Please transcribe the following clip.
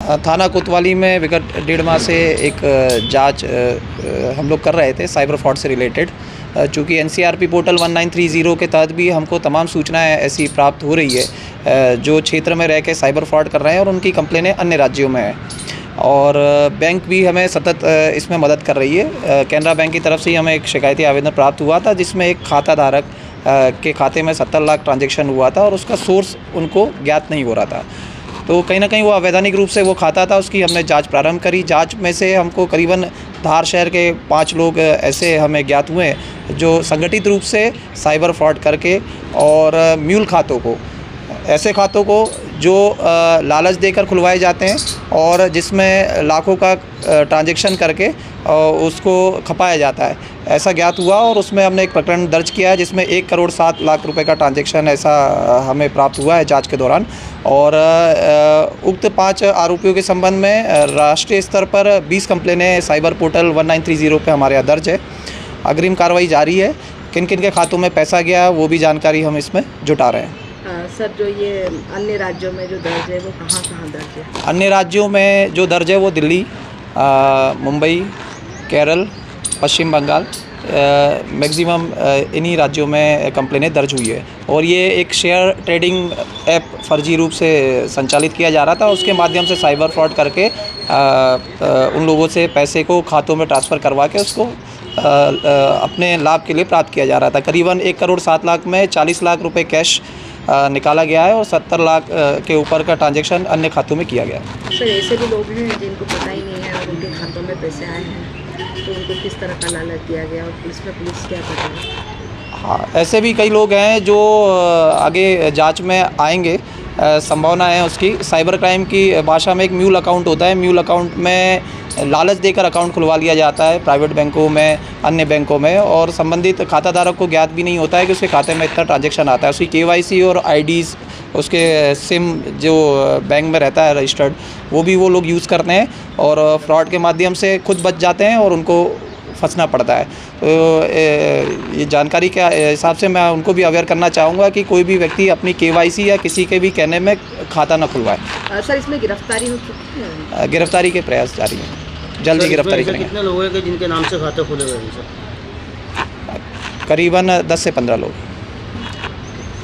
थाना कोतवाली में विगत 1.5 माह से एक जांच हम लोग कर रहे थे साइबर फ्रॉड से रिलेटेड। चूँकि एनसीआरपी पोर्टल 1930 के तहत भी हमको तमाम सूचनाएं ऐसी प्राप्त हो रही है जो क्षेत्र में रह के साइबर फ्रॉड कर रहे हैं और उनकी कंप्लेनें अन्य राज्यों में हैं। और बैंक भी हमें सतत इसमें मदद कर रही है। कैनरा बैंक की तरफ से ही हमें एक शिकायती आवेदन प्राप्त हुआ था जिसमें एक खाता धारक के खाते में 70 लाख ट्रांजैक्शन हुआ था और उसका सोर्स उनको ज्ञात नहीं हो रहा था। तो कहीं ना कहीं वो अवैधानिक रूप से वो खाता था, उसकी हमने जांच प्रारंभ करी। जांच में से हमको करीबन धार शहर के 5 लोग ऐसे हमें ज्ञात हुए जो संगठित रूप से साइबर फ्रॉड करके और म्यूल खातों को, ऐसे खातों को जो लालच देकर खुलवाए जाते हैं और जिसमें लाखों का ट्रांजैक्शन करके उसको खपाया जाता है, ऐसा ज्ञात हुआ। और उसमें हमने एक प्रकरण दर्ज किया है जिसमें 1,07 लाख रुपए का ट्रांजैक्शन ऐसा हमें प्राप्त हुआ है जांच के दौरान। और उक्त 5 आरोपियों के संबंध में राष्ट्रीय स्तर पर 20 कंप्लेनें साइबर पोर्टल 1930 पे हमारे यहाँ दर्ज है। अग्रिम कार्रवाई जारी है। किन किन के खातों में पैसा गया वो भी जानकारी हम इसमें जुटा रहे हैं। सर, जो ये अन्य राज्यों में जो दर्ज है वो कहाँ कहाँ दर्ज है? अन्य राज्यों में जो दर्ज है वो दिल्ली, मुंबई, केरल, पश्चिम बंगाल, मैक्सिमम इन्हीं राज्यों में कंप्लेनें दर्ज हुई है। और ये एक शेयर ट्रेडिंग ऐप फर्जी रूप से संचालित किया जा रहा था। उसके माध्यम से साइबर फ्रॉड करके उन लोगों से पैसे को खातों में ट्रांसफ़र करवा के उसको अपने लाभ के लिए प्राप्त किया जा रहा था। करीबन 1,07 लाख में 40 लाख रुपए कैश निकाला गया है और 70 लाख के ऊपर का ट्रांजैक्शन अन्य खातों में किया गया है। सर, ऐसे भी लोग हैं जिनको पता ही नहीं है और उनके खातों में पैसे आए हैं, तो उनको किस तरह का लालच दिया गया और पुलिस क्या करेगी? हाँ, ऐसे भी कई लोग हैं जो आगे जांच में आएंगे, संभावना है उसकी। साइबर क्राइम की भाषा में एक म्यूल अकाउंट होता है। म्यूल अकाउंट में लालच देकर अकाउंट खुलवा लिया जाता है प्राइवेट बैंकों में, अन्य बैंकों में, और संबंधित खाता धारक को ज्ञात भी नहीं होता है कि उसके खाते में इतना ट्रांजैक्शन आता है। उसकी केवाईसी और आईडीज़, उसके सिम जो बैंक में रहता है रजिस्टर्ड, वो भी वो लोग यूज़ करते हैं और फ्रॉड के माध्यम से खुद बच जाते हैं और उनको फंसना पड़ता है। तो ये जानकारी के हिसाब से मैं उनको भी अवेयर करना चाहूँगा कि कोई भी व्यक्ति अपनी केवाईसी या किसी के भी कहने में खाता न खुलवाए। सर, इसमें गिरफ्तारी हो चुकी है? गिरफ्तारी के प्रयास जारी हैं, जल्दी गिरफ्तारी करेंगे। कितने लोग हैं जिनके नाम से खाते खुले हुए हैं सर? करीबन 10 से 15 लोग।